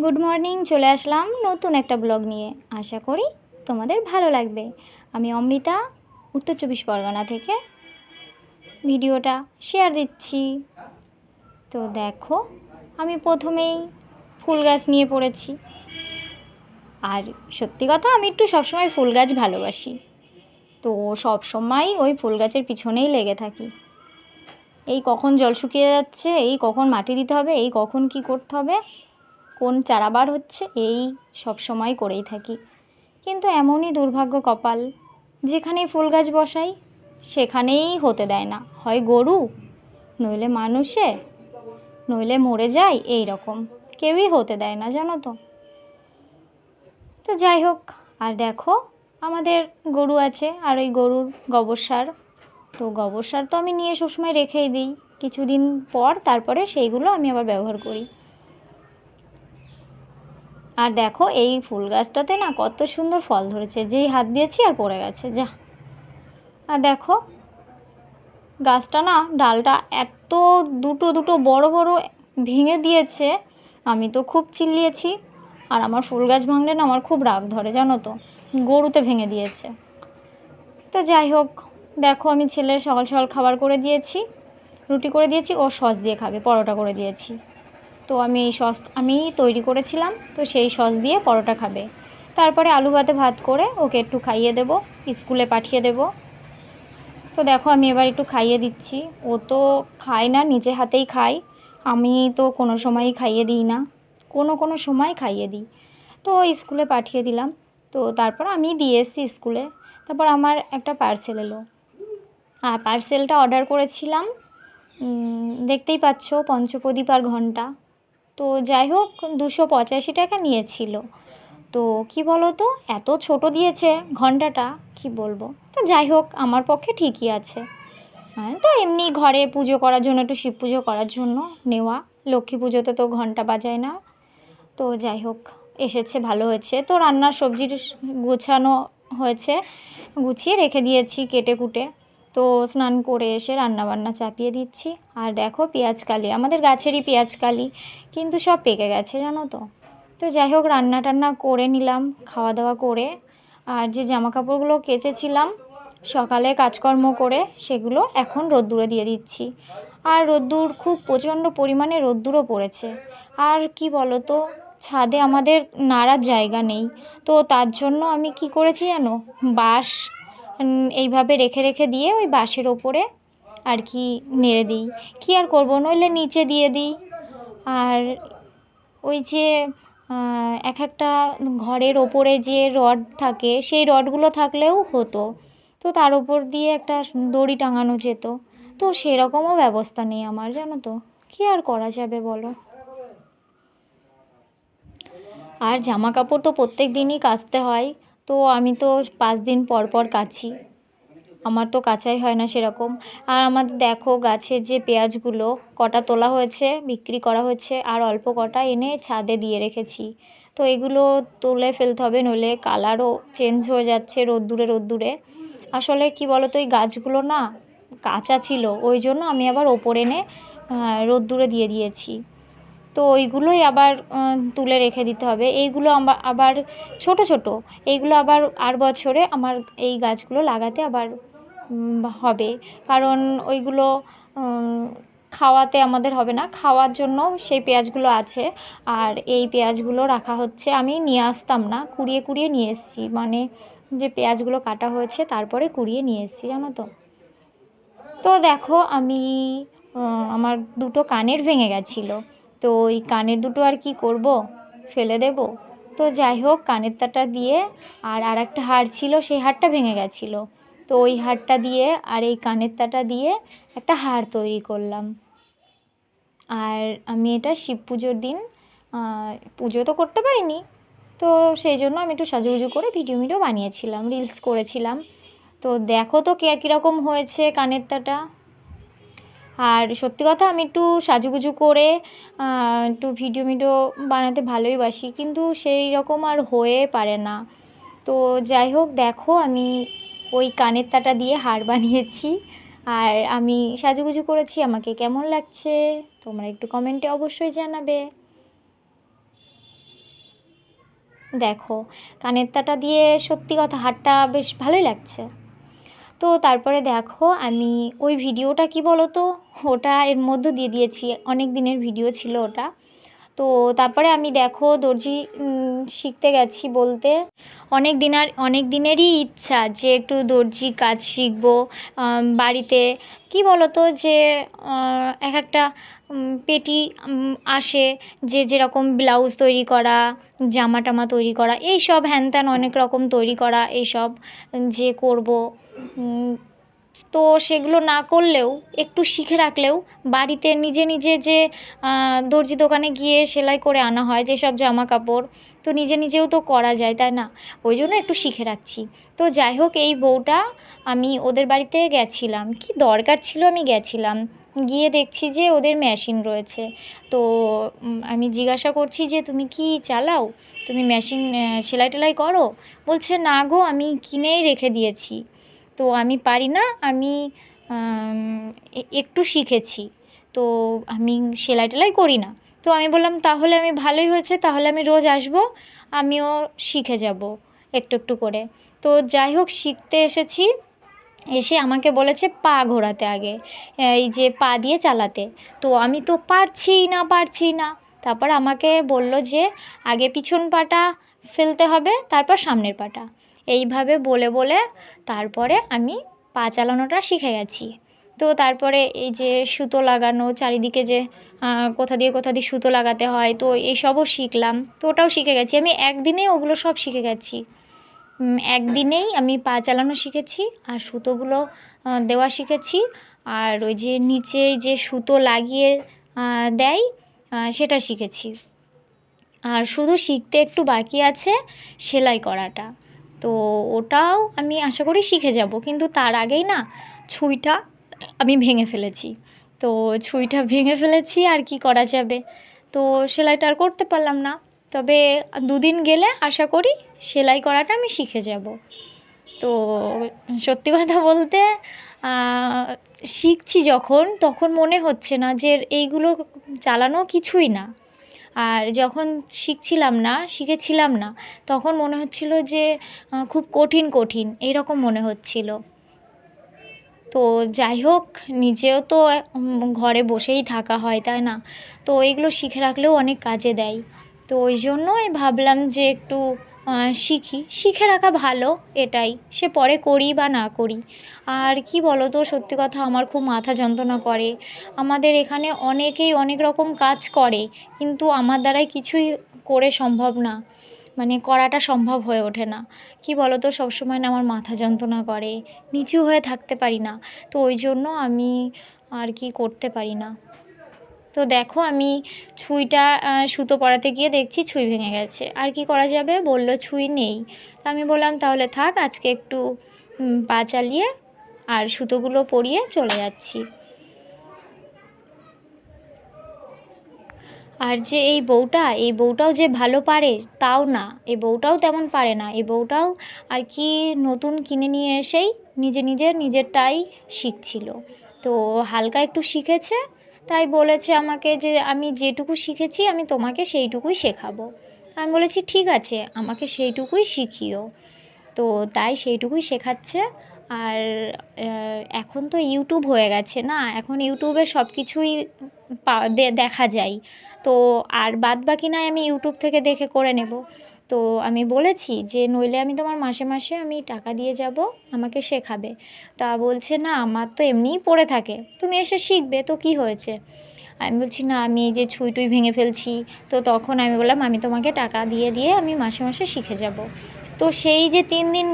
Good morning, চলে আসলাম নতুন একটা ব্লগ নিয়ে। আশা করি তোমাদের ভালো লাগবে। আমি অমৃতা, উত্তর 24 পরগনা থেকে ভিডিওটা শেয়ার দিচ্ছি। তো দেখো, আমি প্রথমেই ফুল গাছ নিয়ে পড়েছি। আর সত্যি কথা, আমি একটু সবসময় ফুল গাছ ভালোবাসি, তো সবসময় ওই ফুল গাছের পিছনেই লেগে থাকি। এই কখন জল শুকিয়ে যাচ্ছে, এই কখন মাটি দিতে হবে, এই কখন কি করতে হবে, কোন চারা বার হচ্ছে, এই সব সময় করেই থাকি। কিন্তু এমনই দুর্ভাগ্য কপাল, যেখানেই ফুল গাছ বসাই সেখানেই হতে দেয় না। হয় গরু, নইলে মানুষে, নইলে মরে যায়, এই রকম কেউই হতে দেয় না, জানো তো। তো যাই হোক, আর দেখো, আমাদের গরু আছে, আর ওই গরুর গোবর সার, তো গোবর সার তো আমি নিয়ে সবসময় রেখেই দিই। কিছুদিন পর তারপরে সেইগুলো আমি আবার ব্যবহার করি। আর দেখো, এই ফুল গাছটাতে না কত সুন্দর ফল ধরেছে, যেই হাত দিয়েছি আর পড়ে গেছে যা। আর দেখো, গাছটা না ডালটা এত দুটো দুটো বড় বড় ভেঙে দিয়েছে, আমি তো খুব চিল্লিয়েছি। আর আমার ফুল গাছ ভাঙলে না আমার খুব রাগ ধরে, জানো তো। গরুতে ভেঙে দিয়েছে। তো যাই হোক, দেখো, আমি ছেলে সকাল সকাল খাবার করে দিয়েছি, রুটি করে দিয়েছি, ও সস দিয়ে খাবে, পরোটা করে দিয়েছি। তো আমি এই সস আমি তৈরি করেছিলাম, তো সেই সস দিয়ে পরোটা খাবে। তারপরে আলু ভাতে ভাত করে ওকে একটু খাইয়ে দেব, স্কুলে পাঠিয়ে দেব। তো দেখো, আমি এবার একটু খাইয়ে দিচ্ছি। ও তো খায় না, নিজে হাতেই খায়। আমি তো কোনো সময়ই খাইয়ে দিই না, কোনো কোনো সময় খাইয়ে দিই। তো স্কুলে পাঠিয়ে দিলাম। তো তারপর আমি দিয়ে এসেছি স্কুলে। তারপর আমার একটা পার্সেল এলো, আর পার্সেলটা অর্ডার করেছিলাম, দেখতেই পাচ্ছ, পঞ্চপ্রদীপ আর ঘণ্টা। তো যাই হোক, 285 টাকা নিয়েছিল। তো কি বলো তো, এত ছোট দিয়েছে ঘণ্টাটা, কি বলবো। তো যাই হোক, আমার পক্ষে ঠিকই আছে। হ্যাঁ, তো এমনি ঘরে পুজো করার জন্য, একটু শিব পুজো করার জন্য নেওয়া। লক্ষ্মী পুজোতে তো ঘণ্টা বাজায় না। তো যাই হোক, এসেছে, ভালো হয়েছে। তো রান্নার সবজির গোছানো হয়েছে, গুছিয়ে রেখে দিয়েছি কেটে কুটে। তো স্নান করে এসে রান্নাবান্না চাপিয়ে দিচ্ছি। আর দেখো, পেঁয়াজকালি, আমাদের গাছেরই পেঁয়াজকালি, কিন্তু সব পেকে গেছে, জানো তো। তো যাই হোক, রান্না টান্না করে নিলাম, খাওয়া দাওয়া করে। আর যে জামা কাপড়গুলো কেচেছিলাম সকালে কাজকর্ম করে, সেগুলো এখন রোদ্দুরে দিয়ে দিচ্ছি। আর রোদ্দুর খুব প্রচণ্ড পরিমাণে রোদ্দুরও পড়েছে। আর কি বলো তো, ছাদে আমাদের নাড়ার জায়গা নেই। তো তার জন্য আমি কি করেছি জানো, বাঁশ এইভাবে রেখে রেখে দিয়ে ওই বাঁশের ওপরে আর কি নেড়ে দিই। কী আর করবো, নইলে নিচে দিয়ে দিই। আর ওই যে এক একটা ঘরের ওপরে যে রড থাকে, সেই রডগুলো থাকলেও হতো, তো তার উপর দিয়ে একটা দড়ি টাঙানো যেত। তো সেরকমও ব্যবস্থা নেই আমার, জানো তো। কী আর করা যাবে বলো। আর জামা কাপড় তো প্রত্যেক দিনই কাচতে হয়। তো আমি তো 5 দিন পর পর কাচি, আমার তো কাচাই হয় না সেরকম। আর আমাদের দেখো, গাছের যে পেঁয়াজগুলো কটা তোলা হয়েছে, বিক্রি করা হয়েছে, আর অল্প কটা এনে ছাদে দিয়ে রেখেছি। তো এগুলো তুলে ফেলতে হবে, নইলে কালারও চেঞ্জ হয়ে যাচ্ছে রোদ্দুরে রোদ্দুরে। আসলে কি বলো তো, এই গাছগুলো না কাঁচা ছিল, ওই জন্য আমি আবার ওপরে এনে রোদ্দুরে দিয়ে দিয়েছি। তো ওইগুলোই আবার তুলে রেখে দিতে হবে। এইগুলো আবার ছোট ছোট, এইগুলো আবার আর বছরে আমার এই গাছগুলো লাগাতে আবার হবে। কারণ ওইগুলো খাওয়াতে আমাদের হবে না, খাওয়ার জন্য সেই পেঁয়াজগুলো আছে। আর এই পেঁয়াজগুলো রাখা হচ্ছে, আমি নিয়ে আসতাম না, কুড়িয়ে কুড়িয়ে নিয়ে এসেছি, মানে যে পেঁয়াজগুলো কাটা হয়েছে তারপরে কুড়িয়ে নিয়ে এসেছি, জানো তো। তো দেখো, আমি আমার দুটো কানের ভেঙে গেছিলো। তো ওই কানের দুটো আর কি করব, ফেলে দেব। তো যাই হোক, কানের তারটা দিয়ে, আর একটা হাড় ছিল, সেই হাড়টা ভেঙে গেছিলো। তো ওই হাড়টা দিয়ে আর এই কানের তারটা দিয়ে একটা হাড় তৈরি করলাম। আর আমি এটা শিব পুজোর দিন, পুজো তো করতে পারিনি, তো সেই জন্য আমি একটু সাজুগুজু করে ভিডিও বানিয়েছিলাম, রিলস করেছিলাম। তো দেখো তো কে কীরকম হয়েছে কানের তাটা। আর সত্যি কথা, আমি একটু সাজুগুজু করে একটু ভিডিও বানাতে ভালোই বাসি, কিন্তু সেই রকম আর হয়ে পারে না। তো যাই হোক, দেখো, আমি ওই কানের তাটা দিয়ে হার বানিয়েছি, আর আমি সাজুগুজু করেছি। আমাকে কেমন লাগছে তোমরা একটু কমেন্টে অবশ্যই জানাবে। দেখো কানেরটাটা দিয়ে সত্যি কথা হারটা বেশ ভালোই লাগছে। তো তারপরে দেখো আমি ওই ভিডিওটা কি বলো তো, ওটা এর মধ্যে দিয়ে দিয়েছি, অনেক দিনের ভিডিও ছিল ওটা। তো তারপরে আমি দেখো দর্জি শিখতে গেছি বলতে অনেক দিনেরই ইচ্ছা যে একটু দর্জি কাজ শিখবো। বাড়িতে কি বলো তো যে এক একটা পেটি আসে, যে যেরকম ব্লাউজ তৈরি করা, জামা টামা তৈরি করা, এই সব হ্যান ত্যান অনেক রকম তৈরি করা, এইসব যে করব। তো সেগুলো না করলেও একটু শিখে রাখলেও বাড়িতে নিজে নিজে যে দর্জি দোকানে গিয়ে সেলাই করে আনা হয় যেসব জামা কাপড়, তো নিজে নিজেও তো করা যায়, তাই না? ওই জন্য একটু শিখে রাখছি। তো যাই হোক, এই বউটা আমি ওদের বাড়িতে গেছিলাম, কি দরকার ছিল আমি গেছিলাম, গিয়ে দেখছি যে ওদের মেশিন রয়েছে। তো আমি জিজ্ঞাসা করছি যে তুমি কি চালাও, তুমি মেশিন সেলাই টেলাই করো? বলছে না গো, আমি কিনেই রেখে দিয়েছি, তো আমি পারি না, আমি একটু শিখেছি, তো আমি সেলাই টেলাই করি না। তো আমি বললাম তাহলে আমি ভালোই হয়েছে, তাহলে আমি রোজ আসবো, আমিও শিখে যাব একটু একটু করে। তো যাই হোক, শিখতে এসেছি, এসে আমাকে বলেছে পা ঘোরাতে আগে, এই যে পা দিয়ে চালাতে। তো আমি তো পারছি না। তারপর আমাকে বলল যে আগে পিছন পাটা ফেলতে হবে, তারপর সামনের পাটা, এইভাবে বলে বলে তারপরে আমি পা চালানোটা শিখে গেছি। তো তারপরে এই যে সুতো লাগানো, চারিদিকে যে কোথা দিয়ে সুতো লাগাতে হয়, তো এইসবও শিখলাম, তো ওটাও শিখে গেছি আমি একদিনেই, ওগুলো সব শিখে গেছি। একদিনেই আমি পা চালানো শিখেছি, আর সুতোগুলো দেওয়া শিখেছি, আর ওই যে নিচে যে সুতো লাগিয়ে দেয় সেটা শিখেছি। আর শুধু শিখতে একটু বাকি আছে সেলাই করাটা, তো ওটাও আমি আশা করি শিখে যাব, কিন্তু তার আগেই না ছুঁইটা আমি ভেঙে ফেলেছি। তো ছুঁইটা ভেঙে ফেলেছি, আর কি করা যাবে, তো সেলাইটা আর করতে পারলাম না। তবে 2 দিন গেলে আশা করি সেলাই করাটা আমি শিখে যাব। তো সত্যি কথা বলতে শিখছি যখন, তখন মনে হচ্ছে না যে এইগুলো চালানো কিছুই না। আর যখন শিখেছিলাম না, তখন মনে হচ্ছিল যে খুব কঠিন এইরকম মনে হচ্ছিল। তো যাই হোক, নিজেও তো ঘরে বসেই থাকা হয়, তাই না? তো এইগুলো শিখে রাখলেও অনেক কাজে দেয়। তো ওই জন্যই ভাবলাম যে একটু শিখে রাখা ভালো, এটাই, সে পরে করি বা না করি। আর কি বলো তো, সত্যি কথা আমার খুব মাথা যন্ত্রণা করে। আমাদের এখানে অনেকেই অনেক রকম কাজ করে, কিন্তু আমার দ্বারাই কিছুই করে সম্ভব না, মানে করাটা সম্ভব হয়ে ওঠে না। কি বলো তো, সবসময় না আমার মাথা যন্ত্রণা করে, নিচু হয়ে থাকতে পারি না, তো ওই জন্য আমি আর কি করতে পারি না। তো দেখো আমি ছুঁইটা সুতো পরাতে গিয়ে দেখছি ছুঁই ভেঙে গেছে, আর কি করা যাবে, বলল ছুঁই নেই। তা আমি বললাম তাহলে থাক, আজকে একটু পা চালিয়ে আর সুতোগুলো পরিয়ে চলে যাচ্ছি। আর যে এই বউটাও যে ভালো পারে তাও না, এই বউটাও তেমন পারে না, এই বউটাও আর কি নতুন কিনে নিয়ে এসেই নিজেরটাই শিখছিল। তো হালকা একটু শিখেছে, তাই বলেছে আমাকে যে আমি যেটুকু শিখেছি আমি তোমাকে সেইটুকুই শেখাবো। আমি বলেছি ঠিক আছে, আমাকে সেইটুকুই শিখিও। তো তাই সেইটুকুই শেখাচ্ছে। আর এখন তো ইউটিউব হয়ে গেছে না, এখন ইউটিউবে সব কিছুই দেখা যায়। তো আর বাদ বাকি নয় আমি ইউটিউব থেকে দেখে করে নেব। তো আমি বলেছি যে নইলে আমি তোমার মাসে মাসে আমি টাকা দিয়ে যাব, আমাকে শেখাবে। তা বলছে না, আমার তো এমনিই পড়ে থাকে, তুমি এসে শিখবে তো কি হয়েছে। আমি বলছি না, আমি এই যে ছুঁই টুই ভেঙে ফেলছি। তো তখন আমি বললাম আমি তোমাকে টাকা দিয়ে দিয়ে আমি মাসে মাসে শিখে যাব। তো সেই যে 3 দিন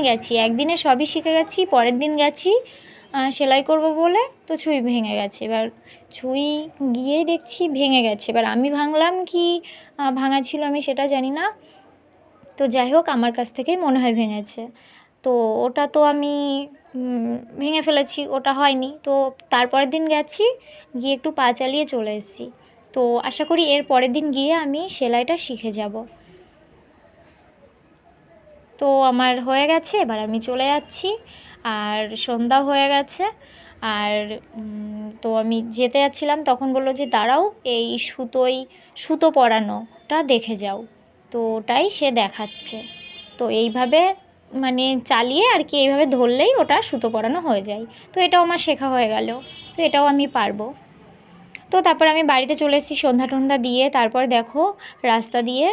গেছি, একদিনে সবই শিখে গেছি, পরের দিন গেছি সেলাই করব বলে, তো ছুঁই ভেঙে গেছে। এবার ছুঁই গিয়েই দেখছি ভেঙে গেছে, এবার আমি ভাঙলাম কি ভাঙা ছিল আমি সেটা জানি না। তো যাই হোক, আমার কাছ থেকেই মনে হয় ভেঙেছে। তো ওটা তো আমি ভেঙে ফেলেছি, ওটা হয়নি। তো তারপরের দিন গেছি, গিয়ে একটু পা চালিয়ে চলে এসেছি। তো আশা করি এর পরের দিন গিয়ে আমি সেলাইটা শিখে যাব। তো আমার হয়ে গেছে, এবার আমি চলে যাচ্ছি, আর সন্ধ্যাও হয়ে গেছে। আর তো আমি যেতে যাচ্ছিলাম, তখন বললো যে দাঁড়াও, এই সুতো পরানোটা দেখে যাও। তো ওটাই সে দেখাচ্ছে। তো এইভাবে মানে চালিয়ে আর কি, এইভাবে ধরলেই ওটা সুতো পরানো হয়ে যায়। তো এটাও আমার শেখা হয়ে গেল, তো এটাও আমি পারবো। তো তারপর আমি বাড়িতে চলে এসেছি সন্ধ্যা টন্ধা দিয়ে। তারপর দেখো রাস্তা দিয়ে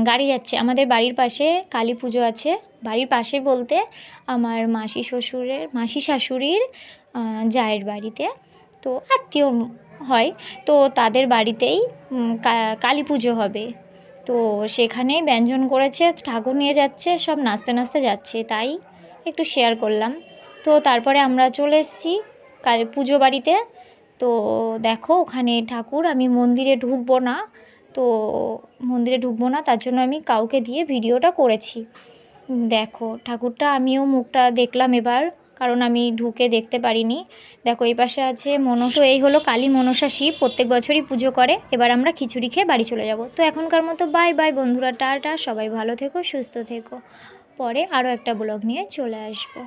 গাড়ি যাচ্ছে। আমাদের বাড়ির পাশে কালী পুজো আছে। বাড়ির পাশে বলতে আমার মাসি শাশুড়ির জায়ের বাড়িতে, তো আত্মীয় হয়। তো তাদের বাড়িতেই কালী পুজো হবে। তো সেখানেই ব্যঞ্জন করেছে, ঠাকুর নিয়ে যাচ্ছে, সব নাচতে নাচতে যাচ্ছে, তাই একটু শেয়ার করলাম। তো তারপরে আমরা চলে এসেছি কালী পুজো বাড়িতে। তো দেখো ওখানে ঠাকুর, আমি মন্দিরে ঢুকবো না, তো মন্দিরে ঢুকবো না তার জন্য আমি কাউকে দিয়ে ভিডিওটা করেছি। দেখো ঠাকুরটা আমিও মুখটা দেখলাম এবার, কারণ আমি ঢুকে দেখতে পারিনি। দেখো এই পাশে আছে মনসা। তো এই হলো কালী মনসা শিব, প্রত্যেক বছরই পুজো করে। এবার আমরা খিচুড়ি খেয়ে বাড়ি চলে যাব। তো এখনকার মতো বাই বাই বন্ধুরা, টাটা, সবাই ভালো থেকো, সুস্থ থেকো। পরে আরও একটা ব্লগ নিয়ে চলে আসবো।